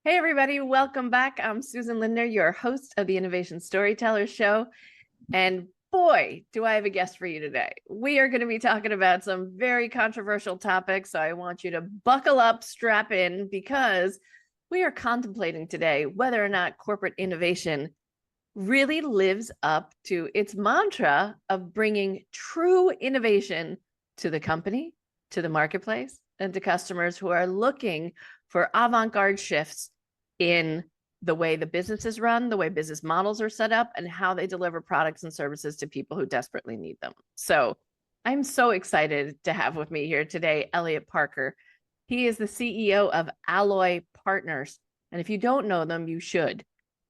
Hey, everybody, welcome back. I'm Susan Linder, your host of the Innovation Storytellers Show. And boy, do I have a guest for you today. We are going to be talking about some very controversial topics. So I want you to buckle up, strap in, because we are contemplating today whether or not corporate innovation really lives up to its mantra of bringing true innovation to the company, to the marketplace, and to customers who are looking for avant-garde shifts in the way the business is run, the way business models are set up, and how they deliver products and services to people who desperately need them. So I'm so excited to have with me here today Elliott Parker. He is the CEO of Alloy Partners. And if you don't know them, you should.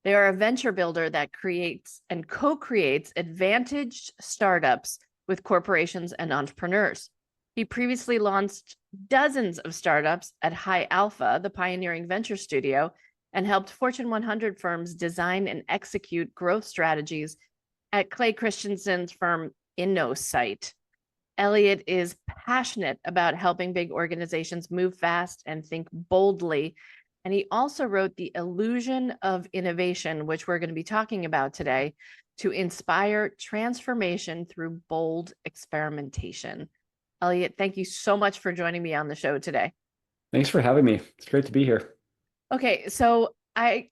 They are a venture builder that creates and co-creates advantaged startups with corporations and entrepreneurs. He previously launched dozens of startups at High Alpha, the pioneering venture studio, and helped Fortune 100 firms design and execute growth strategies at Clay Christensen's firm Innosight. Elliot is passionate about helping big organizations move fast and think boldly. And he also wrote The Illusion of Innovation, which we're going to be talking about today, to inspire transformation through bold experimentation. Elliot, thank you so much for joining me on the show today. Thanks for having me. It's great to be here. Okay, so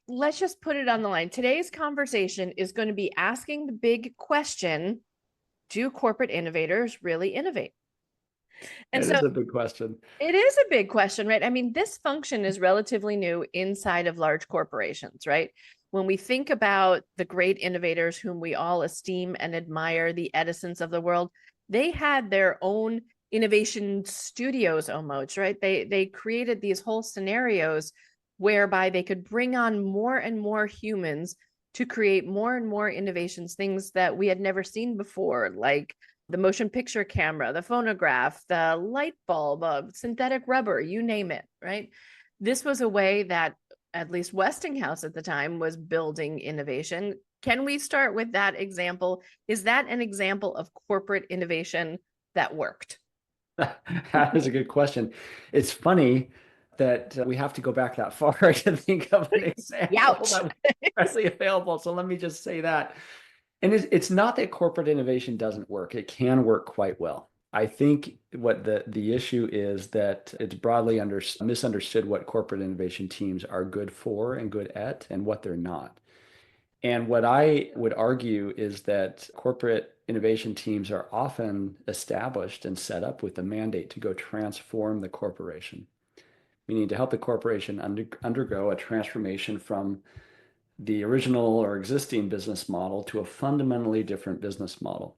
let's just put it on the line. Today's conversation is going to be asking the big question, do corporate innovators really innovate? And It so is a big question. it is a big question, right? I mean, this function is relatively new inside of large corporations, right? When we think about the great innovators whom we all esteem and admire, the Edisons of the world, they had their own innovation studios almost, right? They created these whole scenarios whereby they could bring on more and more humans to create more and more innovations, things that we had never seen before, like the motion picture camera, the phonograph, the light bulb, synthetic rubber, you name it, right? This was a way that at least Westinghouse at the time was building innovation. Can we start with that example? Is that an example of corporate innovation that worked? That is a good question. It's funny that we have to go back that far to think of an example Youch. that was readily available. So let me just say that. And it's not that corporate innovation doesn't work. It can work quite well. I think what the issue is that it's broadly misunderstood what corporate innovation teams are good for and good at and what they're not. And what I would argue is that corporate innovation teams are often established and set up with a mandate to go transform the corporation, meaning to help the corporation undergo a transformation from the original or existing business model to a fundamentally different business model.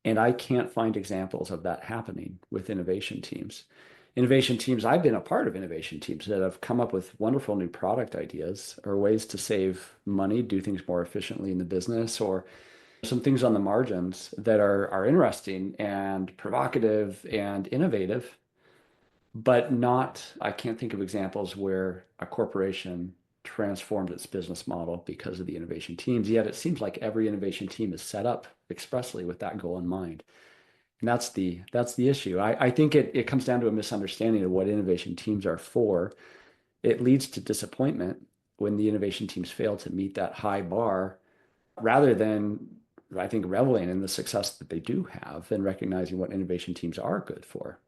And I can't find examples of that happening with innovation teams. Innovation teams, I've been a part of innovation teams that have come up with wonderful new product ideas or ways to save money, do things more efficiently in the business, or some things on the margins that are interesting and provocative and innovative, but not, I can't think of examples where a corporation transformed its business model because of the innovation teams. Yet it seems like every innovation team is set up expressly with that goal in mind. And that's the issue. I think it comes down to a misunderstanding of what innovation teams are for. It leads to disappointment when the innovation teams fail to meet that high bar, rather than, I think, reveling in the success that they do have and recognizing what innovation teams are good for.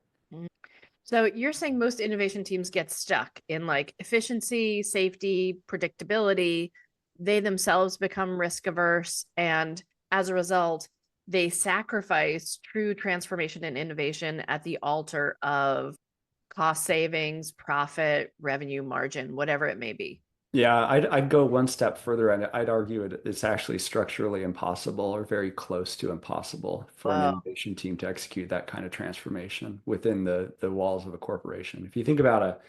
So you're saying most innovation teams get stuck in like efficiency, safety, predictability. They themselves become risk averse. And as a result, they sacrifice true transformation and innovation at the altar of cost savings, profit, revenue margin, whatever it may be. Yeah, I'd go one step further and I'd argue it's actually structurally impossible or very close to impossible for an Wow. innovation team to execute that kind of transformation within the walls of a corporation. If you think about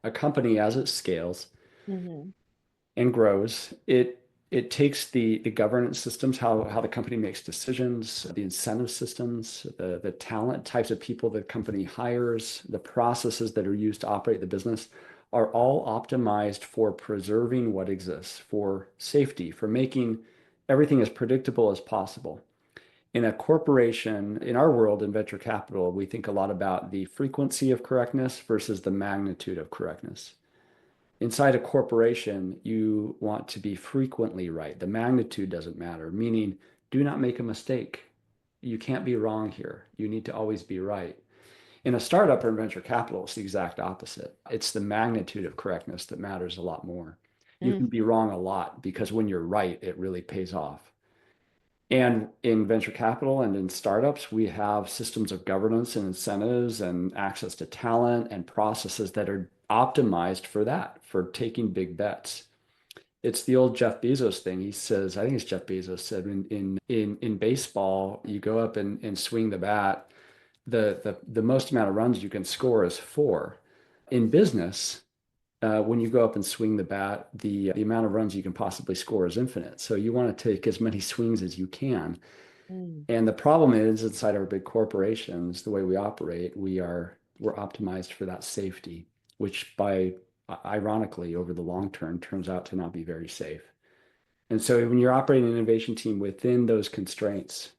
a company as it scales Mhm. and grows, it takes the governance systems, how the company makes decisions, the incentive systems, the talent types of people the company hires, the processes that are used to operate the business are all optimized for preserving what exists, for safety, for making everything as predictable as possible. In a corporation, in our world in venture capital, we think a lot about the frequency of correctness versus the magnitude of correctness. Inside a corporation, you want to be frequently right. The magnitude doesn't matter, meaning do not make a mistake. You can't be wrong here. You need to always be right. In a startup or in venture capital, it's the exact opposite. It's the magnitude of correctness that matters a lot more. You Mm. can be wrong a lot because when you're right, it really pays off. And in venture capital and in startups, we have systems of governance and incentives and access to talent and processes that are optimized for that, for taking big bets. It's the old Jeff Bezos thing. He says, I think it's Jeff Bezos said in baseball, you go up and swing the bat. The most amount of runs you can score is four. In business, when you go up and swing the bat, the amount of runs you can possibly score is infinite. So you want to take as many swings as you can. Mm. And the problem is inside our big corporations, the way we operate, we're optimized for that safety, which by ironically over the long term turns out to not be very safe. And so when you're operating an innovation team within those constraints,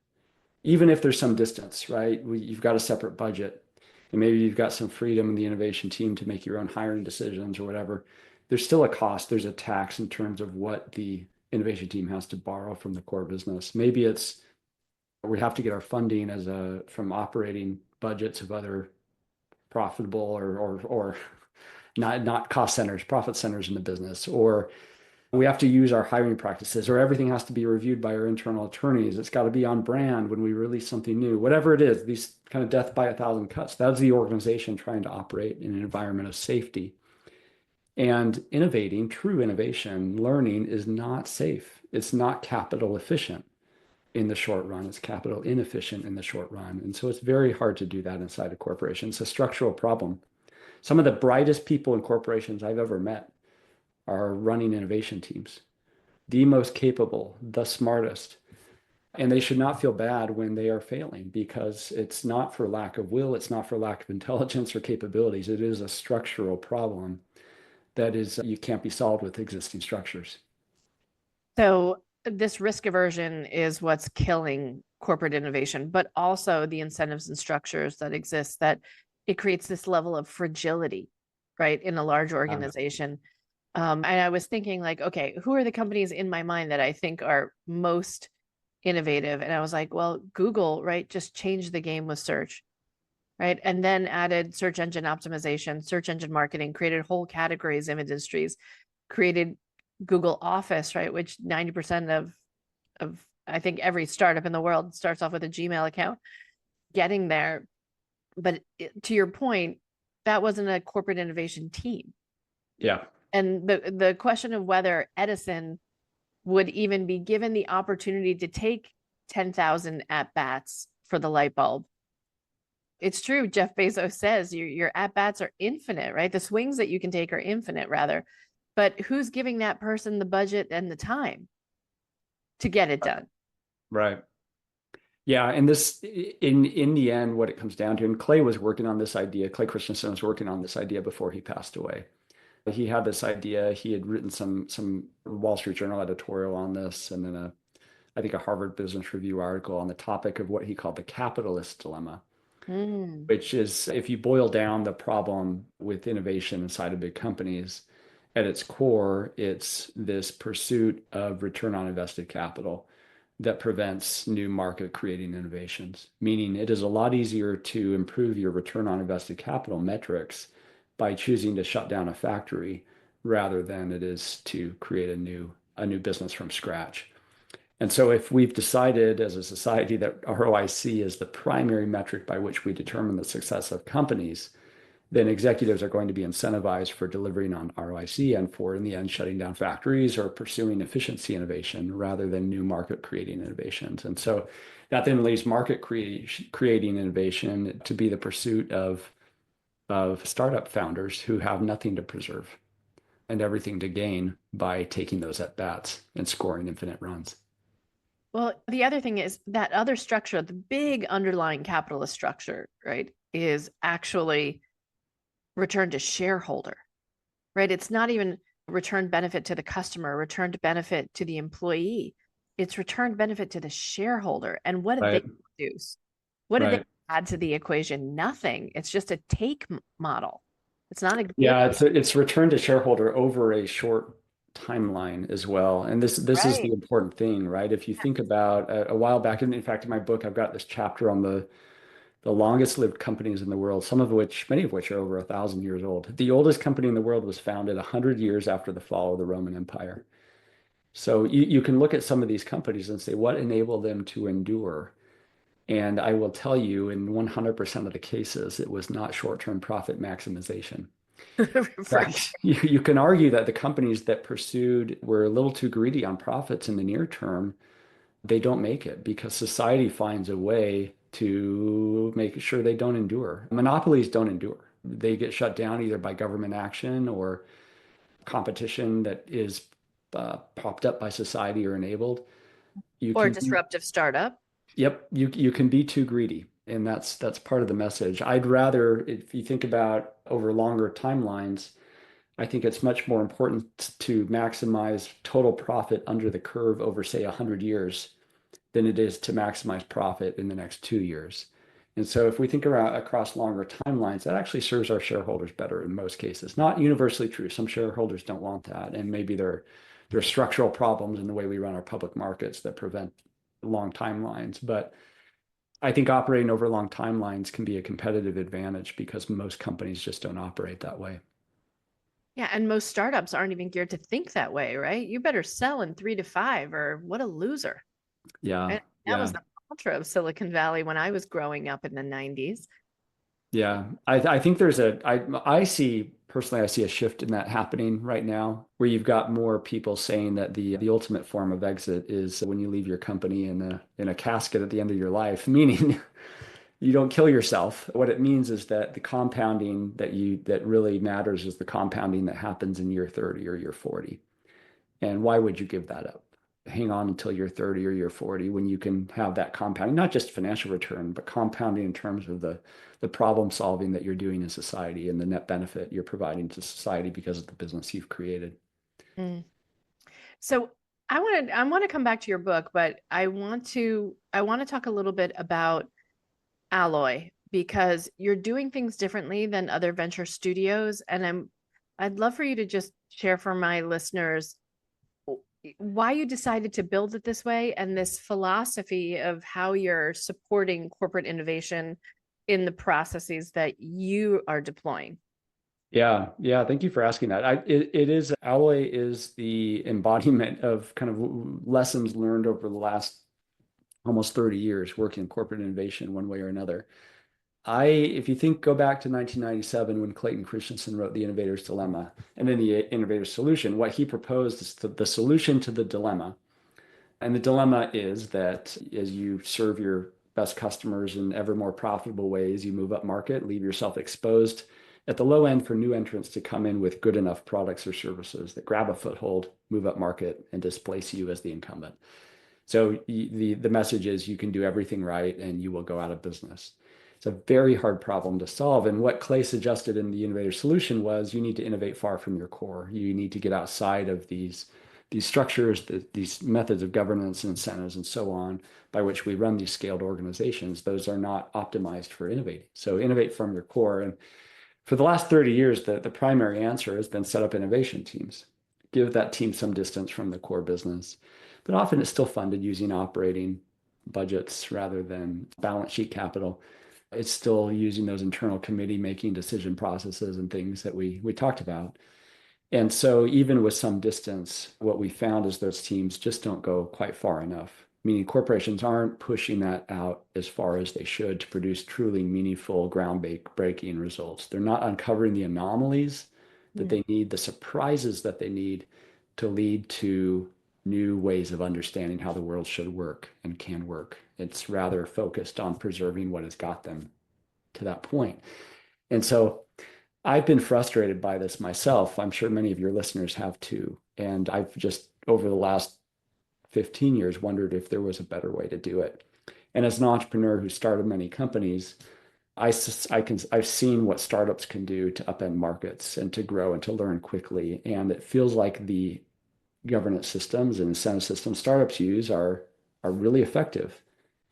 even if there's some distance, right? You've got a separate budget and maybe you've got some freedom in the innovation team to make your own hiring decisions or whatever. There's still a cost. There's a tax in terms of what the innovation team has to borrow from the core business. Maybe it's we have to get our funding from operating budgets of other profitable or not cost centers, profit centers in the business, or we have to use our hiring practices, or everything has to be reviewed by our internal attorneys. It's got to be on brand when we release something new, whatever it is, these kind of death by a thousand cuts. That's the organization trying to operate in an environment of safety. And innovating, true innovation, learning is not safe. It's not capital efficient in the short run. It's capital inefficient in the short run. And so it's very hard to do that inside a corporation. It's a structural problem. Some of the brightest people in corporations I've ever met are running innovation teams, the most capable, the smartest. And they should not feel bad when they are failing because it's not for lack of will, it's not for lack of intelligence or capabilities. It is a structural problem that is you can't be solved with existing structures. So this risk aversion is what's killing corporate innovation, but also the incentives and structures that exist that it creates this level of fragility, right, in a large organization. And I was thinking like, okay, who are the companies in my mind that I think are most innovative? And I was like, well, Google, right, just changed the game with search, right? And then added search engine optimization, search engine marketing, created whole categories of industries, created Google Office, right, which 90% of I think every startup in the world starts off with a Gmail account, getting there. But to your point, that wasn't a corporate innovation team. Yeah. And the question of whether Edison would even be given the opportunity to take 10,000 at bats for the light bulb. It's true. Jeff Bezos says your at bats are infinite, right? The swings that you can take are infinite, rather. But who's giving that person the budget and the time to get it done? Right. Yeah, and this in the end, what it comes down to, and Clay was working on this idea. Clay Christensen was working on this idea before he passed away. He had this idea. He had written some Wall Street Journal editorial on this, and then I think a Harvard Business Review article on the topic of what he called the capitalist dilemma, Mm. which is if you boil down the problem with innovation inside of big companies, at its core, it's this pursuit of return on invested capital that prevents new market creating innovations, meaning it is a lot easier to improve your return on invested capital metrics by choosing to shut down a factory rather than it is to create a new business from scratch. And so if we've decided as a society that ROIC is the primary metric by which we determine the success of companies, then executives are going to be incentivized for delivering on ROIC and for, in the end, shutting down factories or pursuing efficiency innovation rather than new market creating innovations. And so that then leaves market creating innovation to be the pursuit of startup founders who have nothing to preserve and everything to gain by taking those at bats and scoring infinite runs. Well, the other thing is that other structure, the big underlying capitalist structure, right, is actually return to shareholder, right? It's not even return benefit to the customer, return to benefit to the employee. It's return benefit to the shareholder. And what do they Right, produce? What do they right. add to the equation? Nothing. It's just a take model. It's not a Yeah, given. it's return to shareholder over a short timeline as well. And this is the Right. important thing, right? If you think about a while back, and in fact, in my book, I've got this chapter on the longest lived companies in the world, many of which are over 1,000 years old. The oldest company in the world was founded 100 years after the fall of the Roman Empire. So you can look at some of these companies and say, what enabled them to endure? And I will tell you, in 100% of the cases, it was not short-term profit maximization. In For fact, you can argue that the companies that pursued were a little too greedy on profits in the near term. They don't make it because society finds a way to make sure they don't endure. Monopolies don't endure. They get shut down either by government action or competition that is propped up by society or enabled. You or can be, disruptive startup. yep, you can be too greedy. And that's part of the message. I'd rather, if you think about over longer timelines, I think it's much more important to maximize total profit under the curve over, say, 100 years than it is to maximize profit in the next 2 years. And so if we think around across longer timelines, that actually serves our shareholders better in most cases. Not universally true. Some shareholders don't want that. And maybe there are structural problems in the way we run our public markets that prevent long timelines. But I think operating over long timelines can be a competitive advantage because most companies just don't operate that way. Yeah, and most startups aren't even geared to think that way, right? You better sell in 3 to 5, or what a loser. Yeah, And that was yeah. the mantra of Silicon Valley when I was growing up in the 90s. Yeah, I think I see personally, I see a shift in that happening right now, where you've got more people saying that the ultimate form of exit is when you leave your company in a casket at the end of your life, meaning you don't kill yourself. What it means is that the compounding that really matters is the compounding that happens in year 30 or year 40. And why would you give that up? Hang on until you're 30 or you're 40 when you can have that compounding, not just financial return, but compounding in terms of the problem solving that you're doing in society and the net benefit you're providing to society because of the business you've created. Mm. So I want to come back to your book, but I want to talk a little bit about Alloy because you're doing things differently than other venture studios, and I'd love for you to just share for my listeners why you decided to build it this way and this philosophy of how you're supporting corporate innovation in the processes that you are deploying. Yeah, yeah. Thank you for asking that. It is Alloy is the embodiment of kind of lessons learned over the last almost 30 years working in corporate innovation one way or another. If you go back to 1997 when Clayton Christensen wrote The Innovator's Dilemma and then The Innovator's Solution, what he proposed is the solution to the dilemma. And the dilemma is that as you serve your best customers in ever more profitable ways, you move up market, leave yourself exposed at the low end for new entrants to come in with good enough products or services that grab a foothold, move up market, and displace you as the incumbent. So the message is you can do everything right and you will go out of business. It's a very hard problem to solve. And what Clay suggested in the innovator solution was you need to innovate far from your core. You need to get outside of these structures, these methods of governance and incentives and so on, by which we run these scaled organizations. Those are not optimized for innovating. So innovate from your core. And for the last 30 years, the primary answer has been set up innovation teams. Give that team some distance from the core business. But often it's still funded using operating budgets rather than balance sheet capital. It's still using those internal committee making decision processes and things that we talked about. And so even with some distance, what we found is those teams just don't go quite far enough, meaning corporations aren't pushing that out as far as they should to produce truly meaningful, groundbreaking results. They're not uncovering the anomalies that Mm. they need, the surprises that they need to lead to new ways of understanding how the world should work and can work. It's rather focused on preserving what has got them to that point. And so I've been frustrated by this myself. I'm sure many of your listeners have too. And I've just, over the last 15 years, wondered if there was a better way to do it. And as an entrepreneur who started many companies, I've seen what startups can do to upend markets and to grow and to learn quickly. And it feels like the governance systems and incentive systems startups use are really effective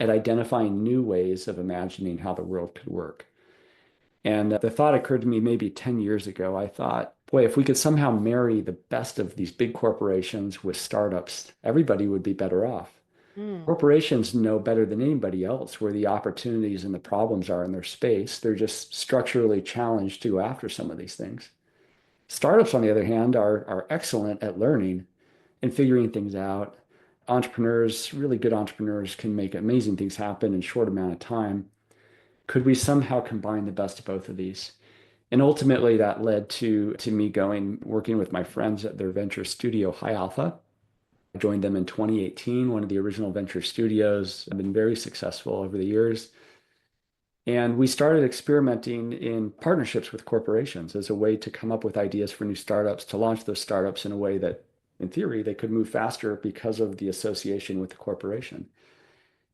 at identifying new ways of imagining how the world could work. And the thought occurred to me maybe 10 years ago. I thought, boy, if we could somehow marry the best of these big corporations with startups, everybody would be better off. Mm. Corporations know better than anybody else where the opportunities and the problems are in their space. They're just structurally challenged to go after some of these things. Startups, on the other hand, are excellent at learning and figuring things out. Entrepreneurs, really good entrepreneurs, can make amazing things happen in a short amount of time. Could we somehow combine the best of both of these? And ultimately, that led to me working with my friends at their venture studio, High Alpha. I joined them in 2018, one of the original venture studios. I've been very successful over the years. And we started experimenting in partnerships with corporations as a way to come up with ideas for new startups, to launch those startups in a way that, in theory, they could move faster because of the association with the corporation.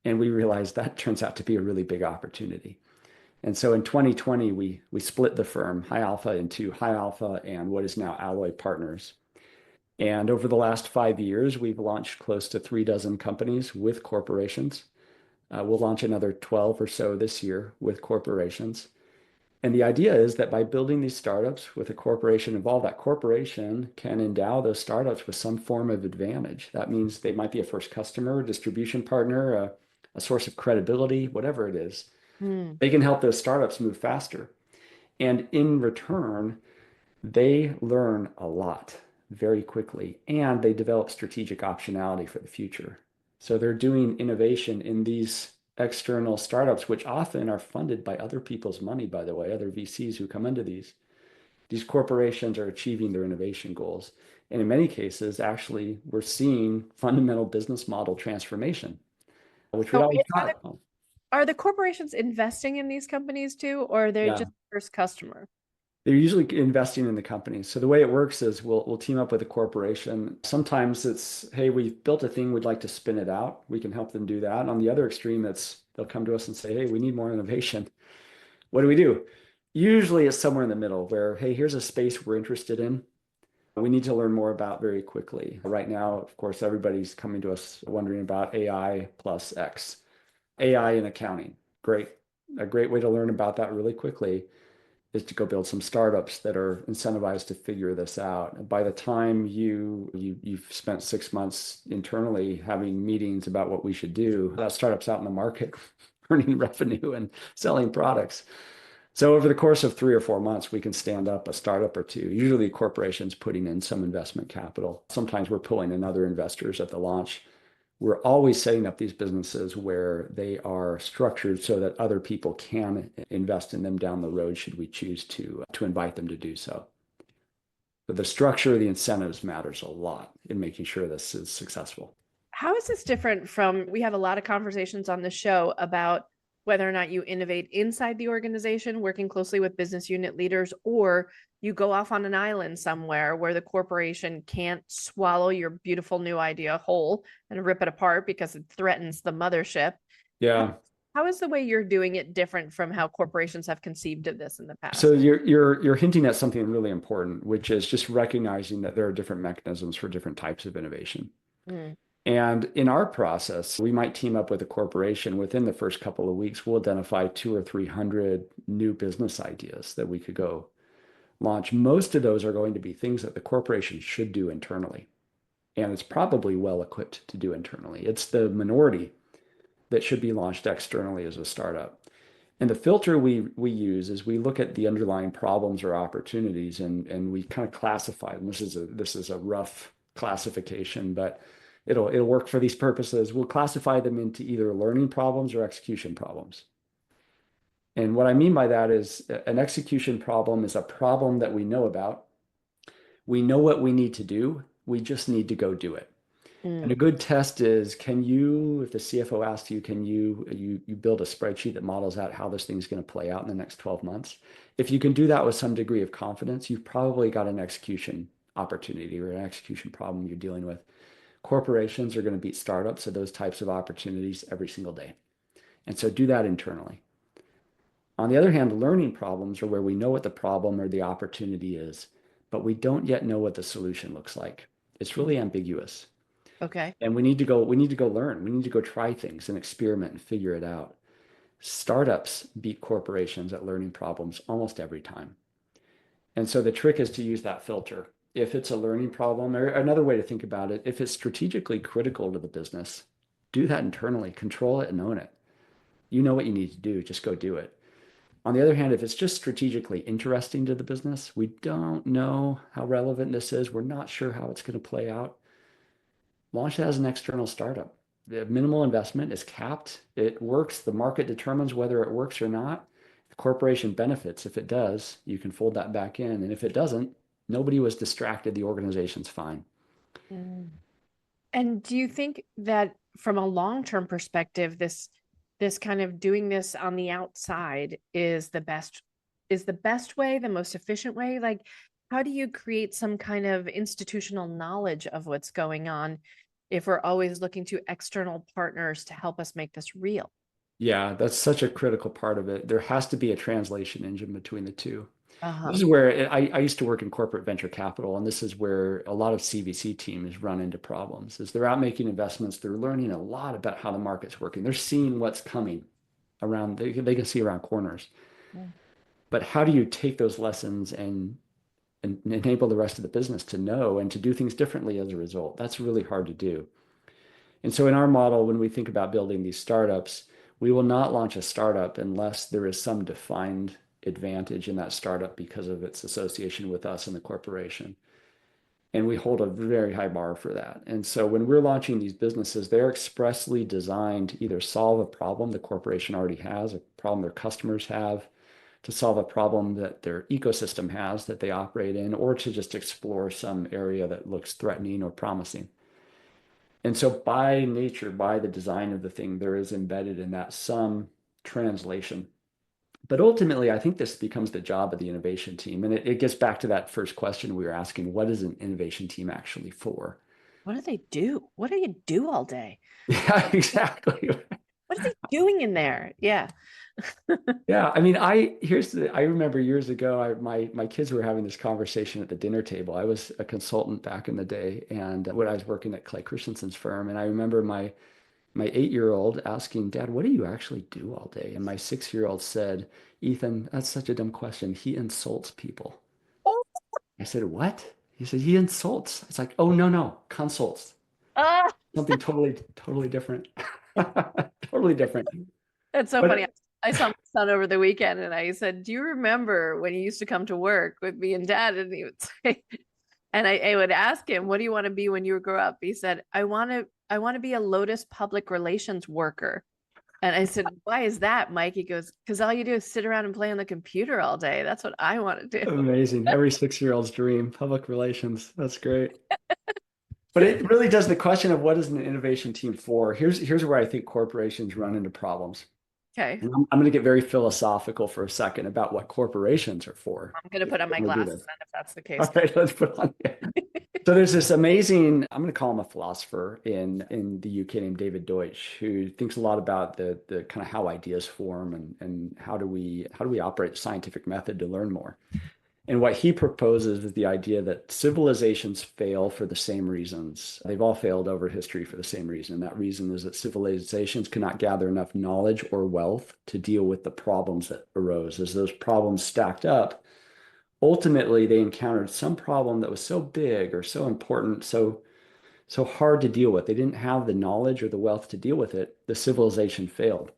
And we realized that turns out to be a really big opportunity. And so in 2020, we split the firm, High Alpha, into High Alpha and what is now Elliott Partners. And over the last 5 years, we've launched close to 36 companies with corporations. We'll launch another 12 or so this year with corporations. And the idea is that by building these startups with a corporation involved, that corporation can endow those startups with some form of advantage. That means they might be a first customer, distribution partner, a source of credibility, whatever it is. Mm. They can help those startups move faster. And in return, they learn a lot very quickly and they develop strategic optionality for the future. So they're doing innovation in these external startups, which often are funded by other people's money, by the way, other VCs who come into these. These corporations are achieving their innovation goals. And in many cases, actually, we're seeing fundamental business model transformation, which we So always are the, thought, oh, are the corporations investing in these companies too, or are they yeah, just first customer? they're usually investing in the company. So the way it works is we'll team up with a corporation. Sometimes it's, hey, we've built a thing, we'd like to spin it out. We can help them do that. And on the other extreme, it's they'll come to us and say, hey, we need more innovation. What do we do? Usually it's somewhere in the middle where, hey, here's a space we're interested in. We need to learn more about very quickly. Right now, of course, everybody's coming to us wondering about AI plus X. AI in accounting. Great. A great way to learn about that really quickly is to go build some startups that are incentivized to figure this out. By the time you've spent 6 months internally having meetings about what we should do, that startup's out in the market earning revenue and selling products. So over the course of 3 or 4 months, we can stand up a startup or two. Usually corporations putting in some investment capital. Sometimes we're pulling in other investors at the launch. We're always setting up these businesses where they are structured so that other people can invest in them down the road should we choose to invite them to do so. But the structure of the incentives matters a lot in making sure this is successful. How is this different from, we have a lot of conversations on the show about whether or not you innovate inside the organization, working closely with business unit leaders, or you go off on an island somewhere where the corporation can't swallow your beautiful new idea whole and rip it apart because it threatens the mothership. Yeah. How is the way you're doing it different from how corporations have conceived of this in the So past? you're hinting at something really important, which is just recognizing that there are different mechanisms for different types of innovation. Mm. And in our process, we might team up with a corporation. Within the first couple of weeks, we'll identify 200 or 300 new business ideas that we could go launch. Most of those are going to be things that the corporation should do internally. And it's probably well equipped to do internally. It's the minority that should be launched externally as a startup. And the filter we use is we look at the underlying problems or opportunities and we kind of classify them. This is a rough classification, but it'll work for these purposes. We'll classify them into either learning problems or execution problems. And what I mean by that is an execution problem is a problem that we know about. We know what we need to do. We just need to go do it. And a Mm. good test is, can you, if the CFO asks you, can you build a spreadsheet that models out how this thing's going to play out in the next 12 months? If you can do that with some degree of confidence, you've probably got an execution opportunity or an execution problem you're dealing with. Corporations are going to beat startups at those types of opportunities every single day. And so do that internally. On the other hand, learning problems are where we know what the problem or the opportunity is, but we don't yet know what the solution looks like. It's really ambiguous. Okay. And we need to go learn. We need to go try things and experiment and figure it out. Startups beat corporations at learning problems almost every time. And so the trick is to use that filter. If it's a learning problem, or another way to think about it, if it's strategically critical to the business, do that internally, control it and own it. You know what you need to do, just go do it. On the other hand, if it's just strategically interesting to the business, we don't know how relevant this is, we're not sure how it's going to play out, launch it as an external startup. The minimal investment is capped. It works. The market determines whether it works or not. The corporation benefits. If it does, you can fold that back in. And if it doesn't, nobody was distracted. The organization's fine. Mm. And do you think that from a long-term perspective, this kind of doing this on the outside is the best way, the most efficient way? Like, how do you create some kind of institutional knowledge of what's going on if we're always looking to external partners to help us make this real? Yeah, that's such a critical part of it. There has to be a translation engine between the two. This Uh-huh. is where I used to work in corporate venture capital, and this is where a lot of CVC teams run into problems. Is they're out making investments, they're learning a lot about how the market's working. They're seeing what's coming around, they can see around corners. Mm. But how do you take those lessons and enable the rest of the business to know and to do things differently as a result? That's really hard to do. And so in our model, when we think about building these startups, we will not launch a startup unless there is some defined advantage in that startup because of its association with us and the corporation. And we hold a very high bar for that. And so when we're launching these businesses, they're expressly designed to either solve a problem the corporation already has, a problem their customers have, to solve a problem that their ecosystem has that they operate in, or to just explore some area that looks threatening or promising. And so by nature, by the design of the thing, there is embedded in that some translation. But ultimately, I think this becomes the job of the innovation team. And it gets back to that first question we were asking, what is an innovation team actually for? What do they do? What do you do all day? Yeah, exactly. What is he doing in there? Yeah. Yeah, I mean, I remember years ago, my kids were having this conversation at the dinner table. I was a consultant back in the day, and when I was working at Clay Christensen's firm, and I remember my 8-year-old asking, Dad, what do you actually do all day? And my 6-year-old said, Ethan, that's such a dumb question. He insults people. Oh, I said, what? He said, he insults. It's like, oh, no, no, consults. ah, Something totally different. Totally different. that's so funny. But I saw my son over the weekend and I said, do you remember when you used to come to work with me and dad? And he would say, and I would ask him, what do you want to be when you grow up? He said, I want to be a Lotus public relations worker. And I said, why is that, Mike? He goes, because all you do is sit around and play on the computer all day. That's what I want to do. amazing. Every 6-year-old's dream, public relations. That's great. But it really does the question of what is an innovation team for? Here's where I think corporations run into problems. Okay. And I'm going to get very philosophical for a second about what corporations are for. I'm going to put on my I'm going to do glasses this. then if that's the All case. right, let's put on. So there's this amazing, I'm going to call him a philosopher in the UK named David Deutsch, who thinks a lot about the kind of how ideas form and how do we operate the scientific method to learn more. And what he proposes is the idea that civilizations fail for the same reasons. They've all failed over history for the same reason. And that reason is that civilizations cannot gather enough knowledge or wealth to deal with the problems that arose. As those problems stacked up, ultimately they encountered some problem that was so big or so important, so hard to deal with. They didn't have the knowledge or the wealth to deal with it. The civilization failed.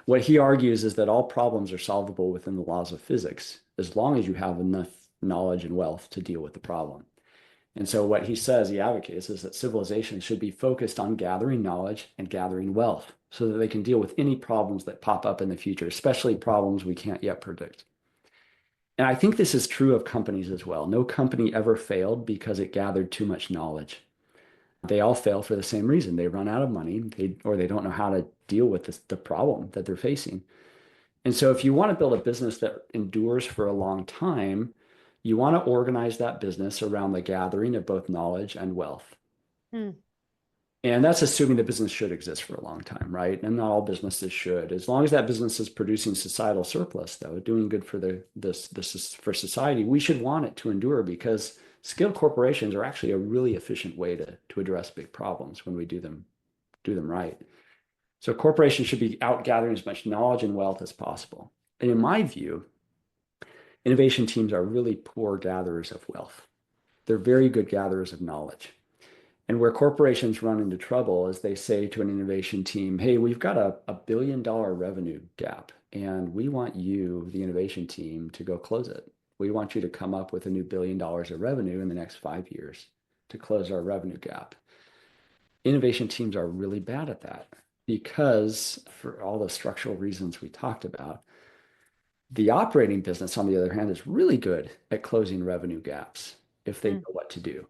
What he argues is that all problems are solvable within the laws of physics as long as you have enough knowledge and wealth to deal with the problem. And so what he says, he advocates, is that civilization should be focused on gathering knowledge and gathering wealth so that they can deal with any problems that pop up in the future, especially problems we can't yet predict. And I think this is true of companies as well. No company ever failed because it gathered too much knowledge. They all fail for the same reason. They run out of money, or they don't know how to deal with the problem that they're facing. And so if you want to build a business that endures for a long time, you want to organize that business around the gathering of both knowledge and wealth. Hmm. And that's assuming the business should exist for a long time, right? And not all businesses should. As long as that business is producing societal surplus, though, doing good for for society, we should want it to endure because skilled corporations are actually a really efficient way to address big problems when we do them right. So corporations should be out gathering as much knowledge and wealth as possible. And in my view, innovation teams are really poor gatherers of wealth. They're very good gatherers of knowledge. And where corporations run into trouble is they say to an innovation team, hey, we've got a $1 billion revenue gap, and we want you, the innovation team, to go close it. We want you to come up with a new $1 billion of revenue in the next 5 years to close our revenue gap. Innovation teams are really bad at that because, for all the structural reasons we talked about, the operating business, on the other hand, is really good at closing revenue gaps if they know what to do.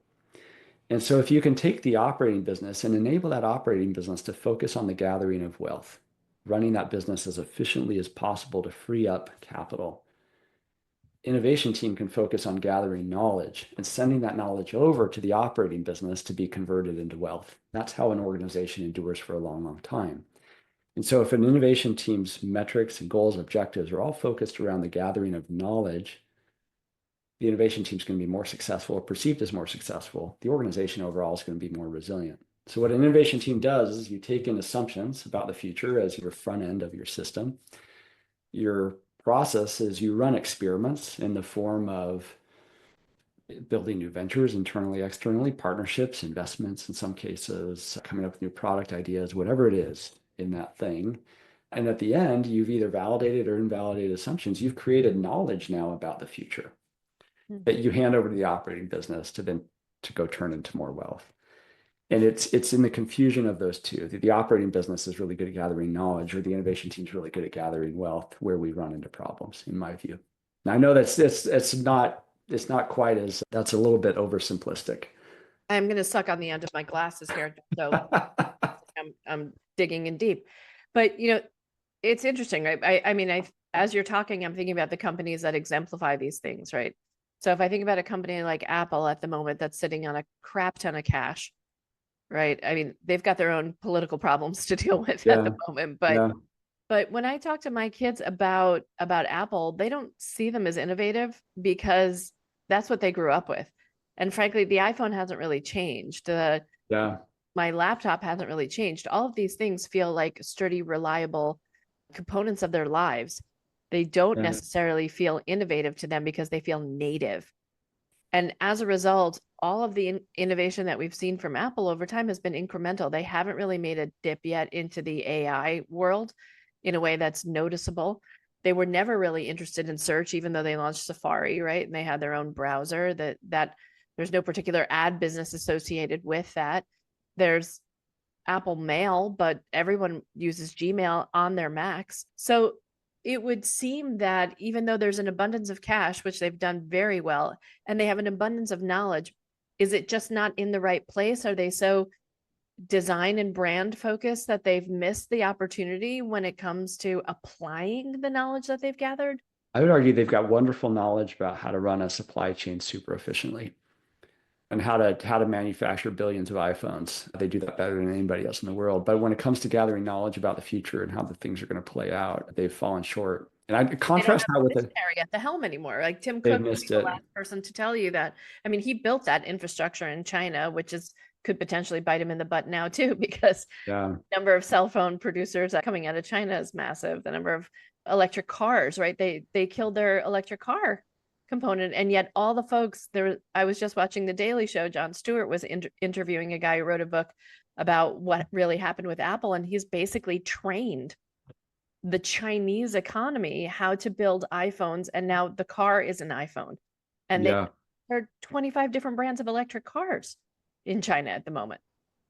And so if you can take the operating business and enable that operating business to focus on the gathering of wealth, running that business as efficiently as possible to free up capital, innovation team can focus on gathering knowledge and sending that knowledge over to the operating business to be converted into wealth. That's how an organization endures for a long, long time. And so if an innovation team's metrics and goals, objectives are all focused around the gathering of knowledge, the innovation team is going to be more successful or perceived as more successful. The organization overall is going to be more resilient. So what an innovation team does is you take in assumptions about the future as your front end of your system. Your process is you run experiments in the form of building new ventures internally, externally, partnerships, investments, in some cases, coming up with new product ideas, whatever it is in that thing. And at the end, you've either validated or invalidated assumptions. You've created knowledge now about the future that you hand over to the operating business to then to go turn into more wealth. And it's in the confusion of those two. The operating business is really good at gathering knowledge, or the innovation team is really good at gathering wealth, where we run into problems, in my view. And I know it's not quite as, that's a little bit oversimplistic. I'm going to suck on the end of my glasses here. So I'm digging in deep. But, it's interesting, right? I mean, as you're talking, I'm thinking about the companies that exemplify these things, right? So if I think about a company like Apple at the moment that's sitting on a crap ton of cash, right? I mean, they've got their own political problems to deal with at the moment. But when I talk to my kids about Apple, they don't see them as innovative because that's what they grew up with. And frankly, the iPhone hasn't really changed. My laptop hasn't really changed. All of these things feel like sturdy, reliable components of their lives. They don't necessarily feel innovative to them because they feel native. And as a result, all of the innovation that we've seen from Apple over time has been incremental. They haven't really made a dip yet into the AI world in a way that's noticeable. They were never really interested in search, even though they launched Safari, right? And they had their own browser that there's no particular ad business associated with that. There's Apple Mail, but everyone uses Gmail on their Macs. So it would seem that even though there's an abundance of cash, which they've done very well, and they have an abundance of knowledge, is it just not in the right place? Are they so design and brand focused that they've missed the opportunity when it comes to applying the knowledge that they've gathered? I would argue they've got wonderful knowledge about how to run a supply chain super efficiently and how to manufacture billions of iPhones. They do that better than anybody else in the world. But when it comes to gathering knowledge about the future and how the things are going to play out, they've fallen short. And I contrast that with it at the helm anymore. Like Tim They've Cook was missed the it. last person to tell you that. I mean, he built that infrastructure in China, which could potentially bite him in the butt now too, because the number of cell phone producers coming out of China is massive. The number of electric cars, right? They killed their electric car component, and yet all the folks there. I was just watching The Daily Show. Jon Stewart was interviewing a guy who wrote a book about what really happened with Apple, and he's basically trained the Chinese economy how to build iPhones, and now the car is an iPhone. And there are 25 different brands of electric cars in China at the moment.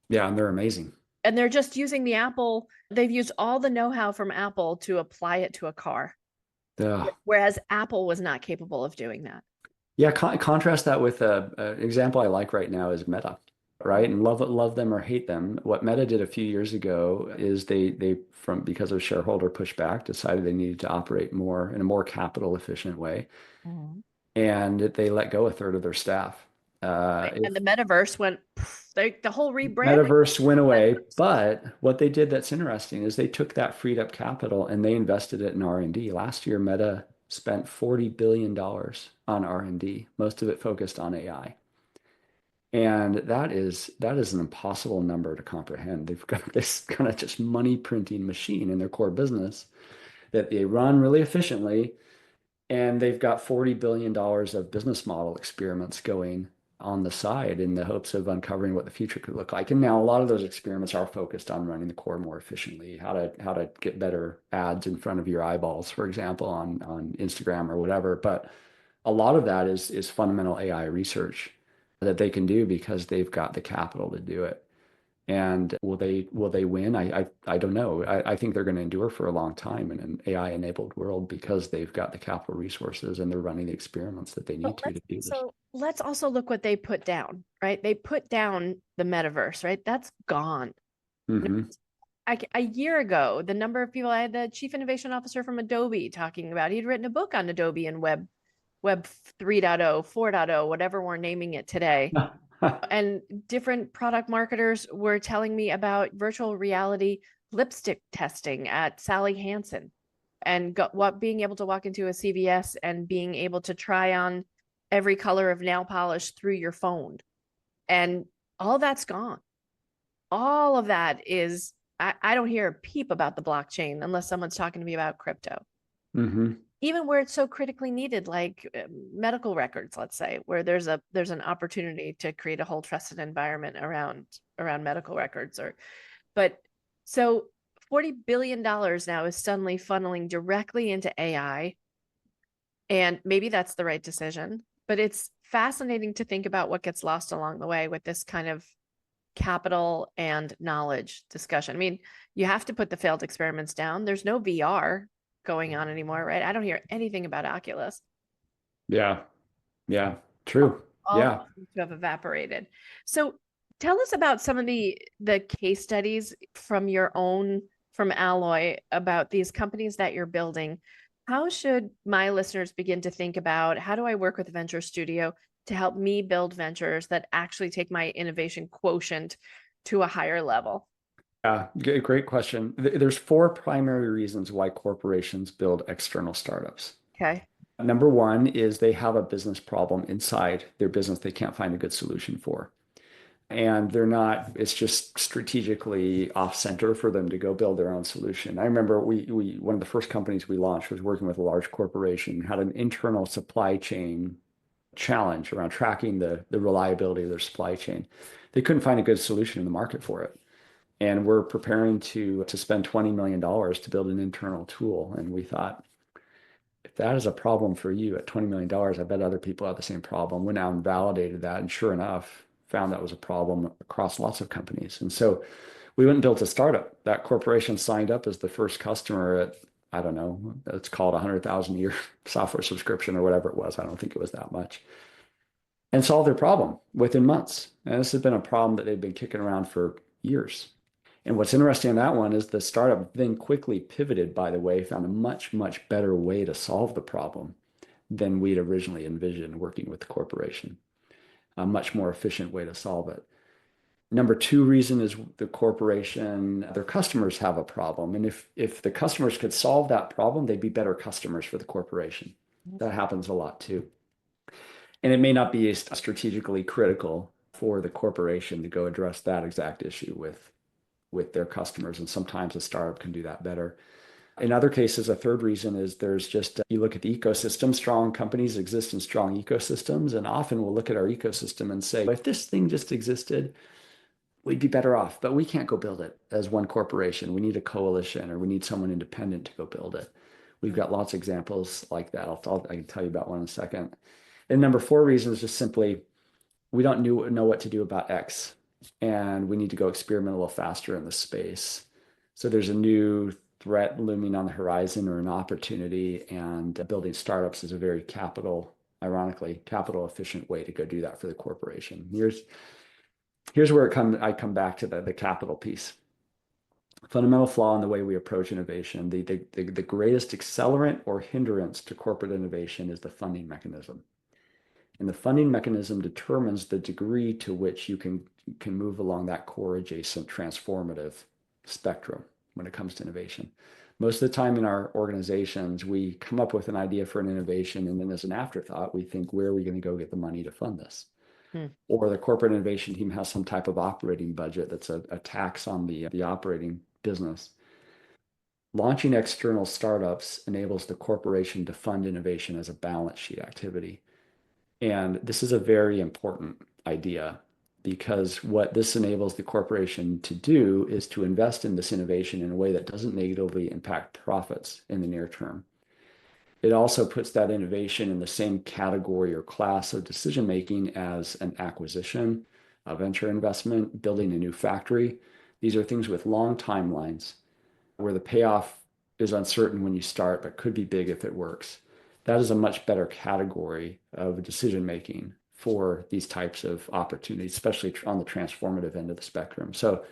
Yeah, and they're amazing. And they're just using the Apple. They've used all the know-how from Apple to apply it to a car. Whereas Apple was not capable of doing that. Yeah, contrast that with an example I like right now is Meta, right? And love them or hate them. What Meta did a few years ago is they because of shareholder pushback, decided they needed to operate more in a more capital efficient way, and they let go a third of their staff. And the metaverse went, the whole rebranding. Metaverse went away, but what they did that's interesting is they took that freed up capital and they invested it in R&D. Last year, Meta spent $40 billion on R&D, most of it focused on AI. And that is an impossible number to comprehend. They've got this kind of just money printing machine in their core business that they run really efficiently, and they've got $40 billion of business model experiments going on the side in the hopes of uncovering what the future could look like. And now a lot of those experiments are focused on running the core more efficiently, how to get better ads in front of your eyeballs, for example, on Instagram or whatever. But a lot of that is fundamental AI research that they can do because they've got the capital to do it. And will they win? I don't know. I think they're going to endure for a long time in an AI enabled world because they've got the capital resources and they're running the experiments that they need to do this. So let's also look what they put down, right? They put down the metaverse, right? That's gone. Hmm. A year ago, the number of people, I had the chief innovation officer from Adobe talking about, he'd written a book on Adobe and Web 3.0, 4.0, whatever we're naming it today. And different product marketers were telling me about virtual reality lipstick testing at Sally Hansen and being able to walk into a CVS and being able to try on every color of nail polish through your phone. And all that's gone. All of that is, I don't hear a peep about the blockchain unless someone's talking to me about crypto. Hmm. Even where it's so critically needed, like medical records, let's say, where there's an opportunity to create a whole trusted environment around medical records. But so $40 billion now is suddenly funneling directly into AI, and maybe that's the right decision. But it's fascinating to think about what gets lost along the way with this kind of capital and knowledge discussion. I mean, you have to put the failed experiments down. There's no VR going on anymore, right? I don't hear anything about Oculus. Yeah. Yeah. True. All Yeah. to have evaporated. So tell us about some of the case studies from Alloy about these companies that you're building. How should my listeners begin to think about how do I work with a venture studio to help me build ventures that actually take my innovation quotient to a higher level? Yeah. Great question. There's four primary reasons why corporations build external startups. Okay. Number one is they have a business problem inside their business they can't find a good solution for. And it's just strategically off center for them to go build their own solution. I remember one of the first companies we launched was working with a large corporation, had an internal supply chain challenge around tracking the reliability of their supply chain. They couldn't find a good solution in the market for it. And we're preparing to spend $20 million to build an internal tool. And we thought, if that is a problem for you at $20 million, I bet other people have the same problem. Went out and validated that. And sure enough, found that was a problem across lots of companies. And so we went and built a startup. That corporation signed up as the first customer at, I don't know, it's called 100,000 a year software subscription or whatever it was. I don't think it was that much. And solved their problem within months. And this has been a problem that they've been kicking around for years. And what's interesting in that one is the startup then quickly pivoted, by the way, found a much, much better way to solve the problem than we'd originally envisioned working with the corporation. A much more efficient way to solve it. Number two reason is the corporation, their customers have a problem. And if the customers could solve that problem, they'd be better customers for the corporation. That happens a lot too. And it may not be strategically critical for the corporation to go address that exact issue with their customers. And sometimes a startup can do that better. In other cases, a third reason is there's just, you look at the ecosystem, strong companies exist in strong ecosystems. And often we'll look at our ecosystem and say, if this thing just existed, we'd be better off, but we can't go build it as one corporation. We need a coalition or we need someone independent to go build it. We've got lots of examples like that. I can tell you about one in a second. And number four reason is just simply, we don't know what to do about X, and we need to go experiment a little faster in the space. So there's a new threat looming on the horizon or an opportunity, and building startups is a very ironically, capital efficient way to go do that for the corporation. Here's where I come back to the capital piece. Fundamental flaw in the way we approach innovation. The greatest accelerant or hindrance to corporate innovation is the funding mechanism. And the funding mechanism determines the degree to which you can move along that core adjacent transformative spectrum when it comes to innovation. Most of the time in our organizations, we come up with an idea for an innovation, and then as an afterthought, we think, where are we going to go get the money to fund this? Hmm. or the corporate innovation team has some type of operating budget that's a tax on the operating business. Launching external startups enables the corporation to fund innovation as a balance sheet activity. And this is a very important idea because what this enables the corporation to do is to invest in this innovation in a way that doesn't negatively impact profits in the near term. It also puts that innovation in the same category or class of decision making as an acquisition, a venture investment, building a new factory. These are things with long timelines where the payoff is uncertain when you start, but could be big if it works. That is a much better category of decision making for these types of opportunities, especially on the transformative end of the spectrum. So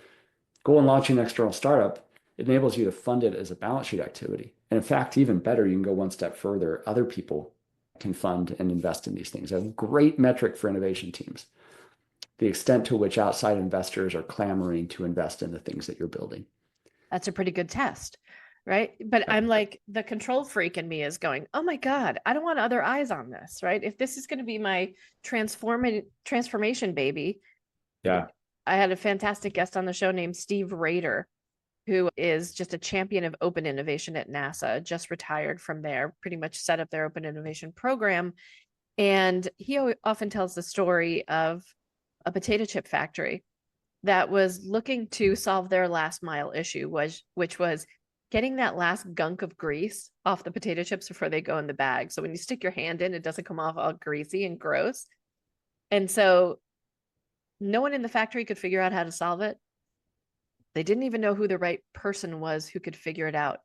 go and launch an external startup. It enables you to fund it as a balance sheet activity. And in fact, even better, you can go one step further. Other people can fund and invest in these things. A great metric for innovation teams, the extent to which outside investors are clamoring to invest in the things that you're building. That's a pretty good test, right? But I'm like, the control freak in me is going, oh my God, I don't want other eyes on this, right? If this is going to be my transformation baby. Yeah. I had a fantastic guest on the show named Steve Rader, who is just a champion of open innovation at NASA, just retired from there, pretty much set up their open innovation program. And he often tells the story of a potato chip factory that was looking to solve their last mile issue, which was getting that last gunk of grease off the potato chips before they go in the bag. So when you stick your hand in, it doesn't come off all greasy and gross. And so no one in the factory could figure out how to solve it. They didn't even know who the right person was who could figure it out.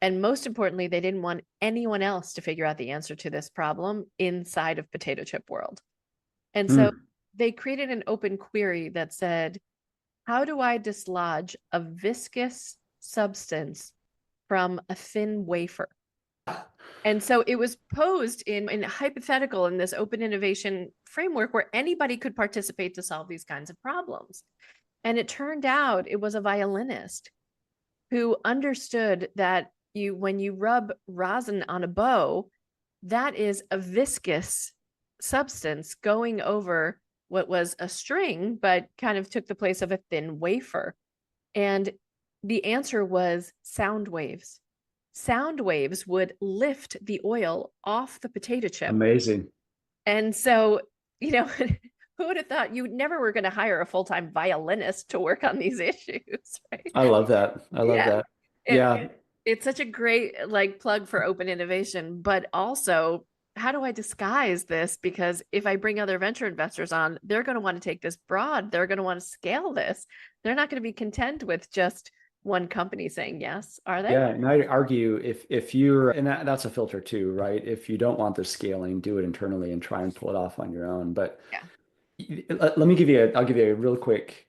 And most importantly, they didn't want anyone else to figure out the answer to this problem inside of potato chip world. And so they created an open query that said, how do I dislodge a viscous substance from a thin wafer? And so it was posed in hypothetical in this open innovation framework where anybody could participate to solve these kinds of problems. And it turned out it was a violinist who understood that when you rub rosin on a bow, that is a viscous substance going over what was a string, but kind of took the place of a thin wafer. And the answer was sound waves. Sound waves would lift the oil off the potato chip. Amazing. And so, who would have thought you never were going to hire a full-time violinist to work on these issues, right? I love that. I love that. Yeah. It's such a great plug for open innovation, but also how do I disguise this? Because if I bring other venture investors on, they're going to want to take this broad. They're going to want to scale this. They're not going to be content with just one company saying yes, are they? Yeah, and I argue if you're, and that's a filter too, right? If you don't want the scaling, do it internally and try and pull it off on your own. But let me I'll give you a real quick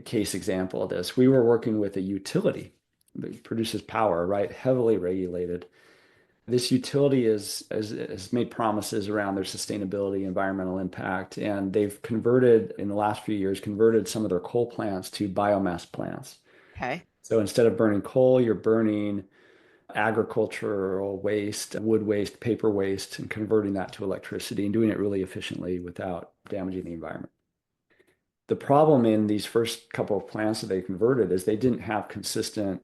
case example of this. We were working with a utility that produces power, right? Heavily regulated. This utility has made promises around their sustainability, environmental impact, and they've converted in the last few years, converted some of their coal plants to biomass plants. Okay. So instead of burning coal, you're burning agricultural waste, wood waste, paper waste, and converting that to electricity and doing it really efficiently without damaging the environment. The problem in these first couple of plants that they converted is they didn't have consistent,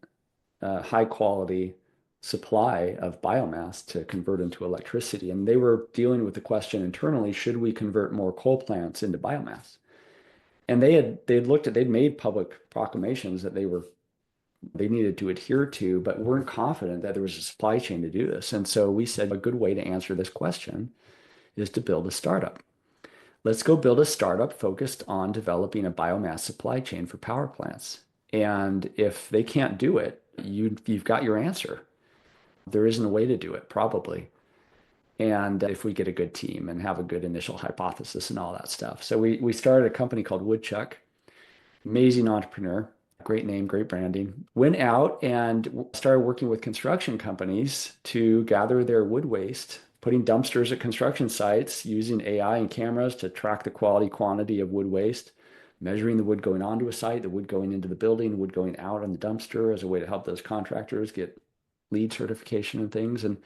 high quality supply of biomass to convert into electricity. And they were dealing with the question internally, should we convert more coal plants into biomass? And they'd made public proclamations that they needed to adhere to, but weren't confident that there was a supply chain to do this. And so we said a good way to answer this question is to build a startup. Let's go build a startup focused on developing a biomass supply chain for power plants. And if they can't do it, you've got your answer. There isn't a way to do it, probably. And if we get a good team and have a good initial hypothesis and all that stuff. So we started a company called Woodchuck, amazing entrepreneur, great name, great branding. Went out and started working with construction companies to gather their wood waste, putting dumpsters at construction sites, using AI and cameras to track the quality, quantity of wood waste, measuring the wood going onto a site, the wood going into the building, wood going out on the dumpster as a way to help those contractors get LEED certification and things. And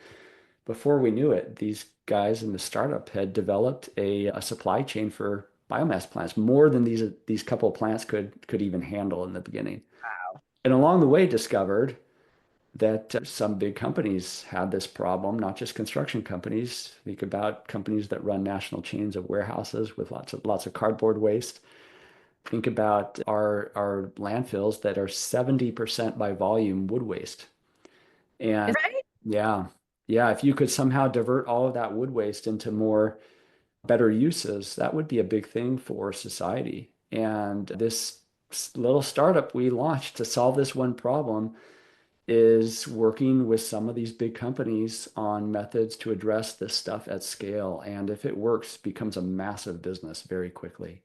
before we knew it, these guys in the startup had developed a supply chain for biomass plants, more than these couple of plants could even handle in the beginning. And along the way, discovered that some big companies had this problem, not just construction companies. Think about companies that run national chains of warehouses with lots of cardboard waste. Think about our landfills that are 70% by volume wood waste. And Is that right? yeah, yeah, if you could somehow divert all of that wood waste into more better uses, that would be a big thing for society. And this little startup we launched to solve this one problem is working with some of these big companies on methods to address this stuff at scale. And if it works, becomes a massive business very quickly.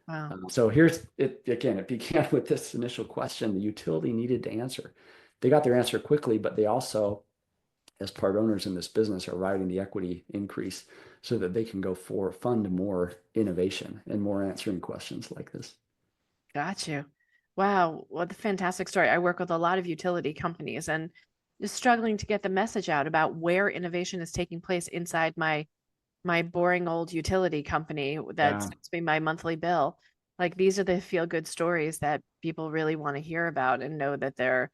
Wow. So here's it again, it began with this initial question the utility needed to answer. They got their answer quickly, but they also, as part owners in this business, are riding the equity increase so that they can go fund more innovation and more answering questions like this. Got you. Wow, what a fantastic story. I work with a lot of utility companies and just struggling to get the message out about where innovation is taking place inside my boring old utility company that Yeah. sends me my monthly bill. Like these are the feel good stories that people really want to hear about and know that their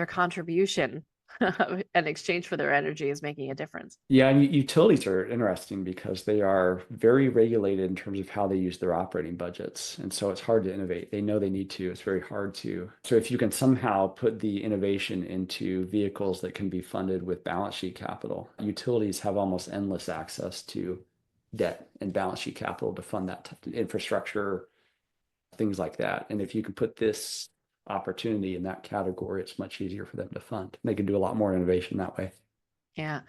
contribution in exchange for their energy is making a difference. Yeah, and utilities are interesting because they are very regulated in terms of how they use their operating budgets. And so it's hard to innovate. They know they need to. It's very hard to. So if you can somehow put the innovation into vehicles that can be funded with balance sheet capital, utilities have almost endless access to debt and balance sheet capital to fund that infrastructure, things like that. And if you can put this opportunity in that category, it's much easier for them to fund. They can do a lot more innovation that way. Yeah.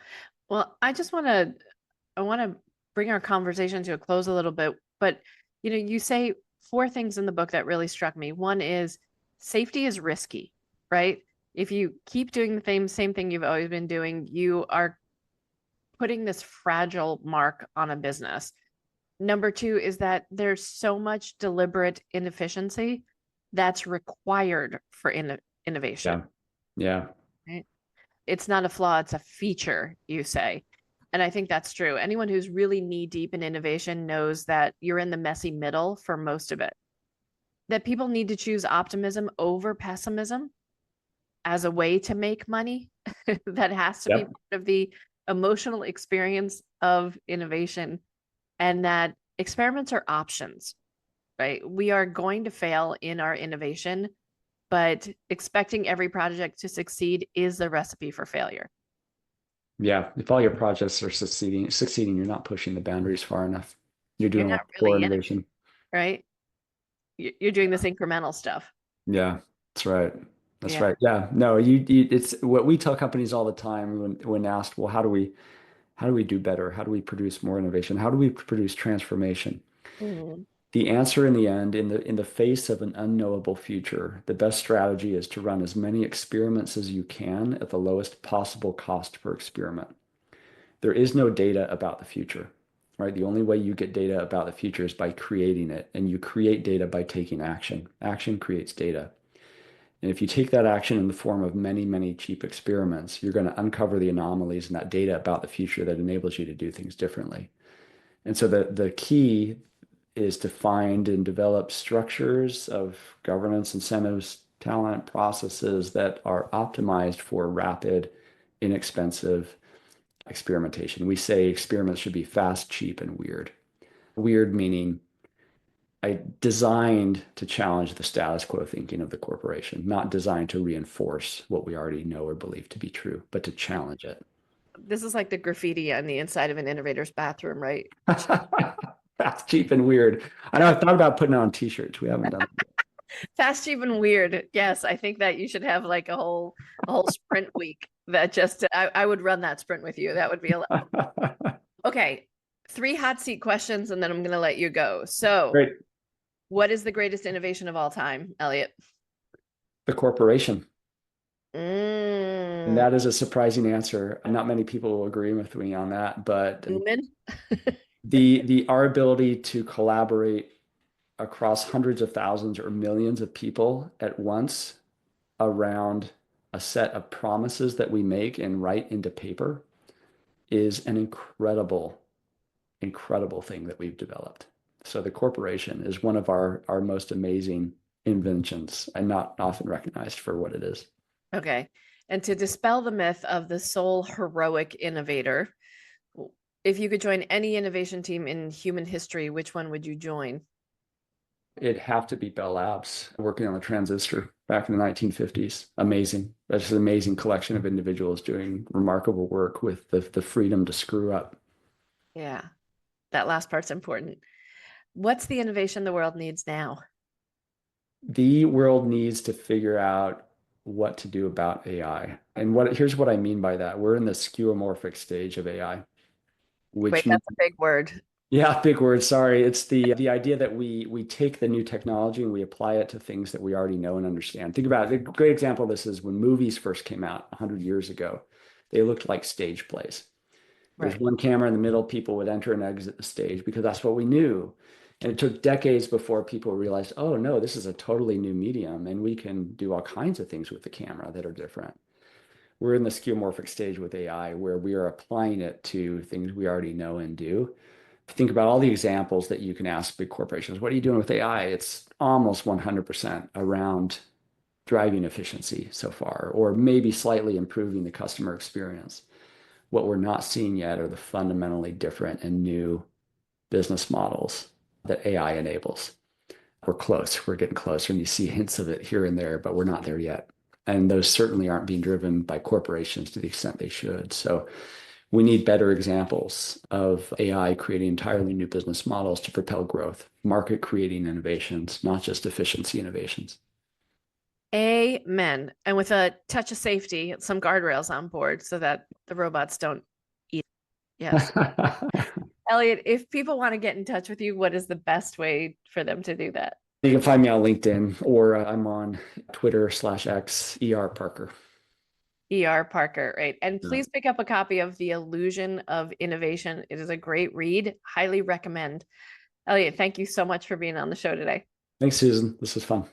Well, I want to bring our conversation to a close a little bit, but you say four things in the book that really struck me. One is safety is risky, right? If you keep doing the same thing you've always been doing, you are putting this fragile mark on a business. Number two is that there's so much deliberate inefficiency that's required for innovation, Yeah. Yeah. right? It's not a flaw, it's a feature, you say. And I think that's true. Anyone who's really knee deep in innovation knows that you're in the messy middle for most of it. That people need to choose optimism over pessimism as a way to make money. That has to be Yep. part of the emotional experience of innovation, and that experiments are options, right? We are going to fail in our innovation, but expecting every project to succeed is the recipe for failure. Yeah, if all your projects are succeeding, you're not pushing the boundaries far enough. You're You're doing a lot not of core really in it, innovation. right? You're doing this incremental stuff. Yeah, that's right. That's Yeah. right. Yeah, no, it's what we tell companies all the time when asked, well, how do we do better? How do we produce more innovation? How do we produce transformation? Mhm. The answer in the end, in the face of an unknowable future, the best strategy is to run as many experiments as you can at the lowest possible cost per experiment. There is no data about the future, right? The only way you get data about the future is by creating it, and you create data by taking action. Action creates data. And if you take that action in the form of many, many cheap experiments, you're going to uncover the anomalies in that data about the future that enables you to do things differently. And so the key is to find and develop structures of governance, incentives, talent, processes that are optimized for rapid, inexpensive experimentation. We say experiments should be fast, cheap, and weird. Weird meaning I designed to challenge the status quo thinking of the corporation, not designed to reinforce what we already know or believe to be true, but to challenge it. This is like the graffiti on the inside of an innovator's bathroom, right? That's cheap and weird. I know I've thought about putting it on t-shirts. We haven't done it Fast, cheap, and weird. Yes, I think that you should have like a whole sprint week that just I would run that sprint with you. That would be a lot. yet. Okay. Three hot seat questions and then I'm gonna let you go. So, Great. what is the greatest innovation of all time, Elliot? The corporation. And Mm, that is a surprising answer. Not many people will agree with me on that, but human. the our ability to collaborate across hundreds of thousands or millions of people at once around a set of promises that we make and write into paper is an incredible, incredible thing that we've developed. So the corporation is one of our most amazing inventions and not often recognized for what it is. Okay. And to dispel the myth of the sole heroic innovator, if you could join any innovation team in human history, which one would you join? It'd have to be Bell Labs working on the transistor back in the 1950s. Amazing. That's an amazing collection of individuals doing remarkable work with the freedom to screw up. Yeah, that last part's important. What's the innovation the world needs now? The world needs to figure out what to do about AI. And here's what I mean by that. We're in the skeuomorphic stage of AI, Wait, which means, that's a big word. yeah, big word, sorry. It's the idea that we take the new technology and we apply it to things that we already know and understand. Think about it. A great example of this is when movies first came out 100 years ago, they looked like stage plays. There's Right. one camera in the middle, people would enter and exit the stage because that's what we knew. And it took decades before people realized, oh no, this is a totally new medium and we can do all kinds of things with the camera that are different. We're in the skeuomorphic stage with AI where we are applying it to things we already know and do. Think about all the examples that you can ask big corporations. What are you doing with AI? It's almost 100% around driving efficiency so far, or maybe slightly improving the customer experience. What we're not seeing yet are the fundamentally different and new business models that AI enables. We're close. We're getting closer, and you see hints of it here and there, but we're not there yet. And those certainly aren't being driven by corporations to the extent they should. So we need better examples of AI creating entirely new business models to propel growth, market creating innovations, not just efficiency innovations. Amen. And with a touch of safety, some guardrails on board so that the robots don't eat. Yes. Elliot, if people want to get in touch with you, what is the best way for them to do that? You can find me on LinkedIn or I'm on Twitter/X, Parker. Parker, right? And Yeah. please pick up a copy of The Illusion of Innovation. It is a great read. Highly recommend. Elliot, thank you so much for being on the show today. Thanks, Susan. This was fun.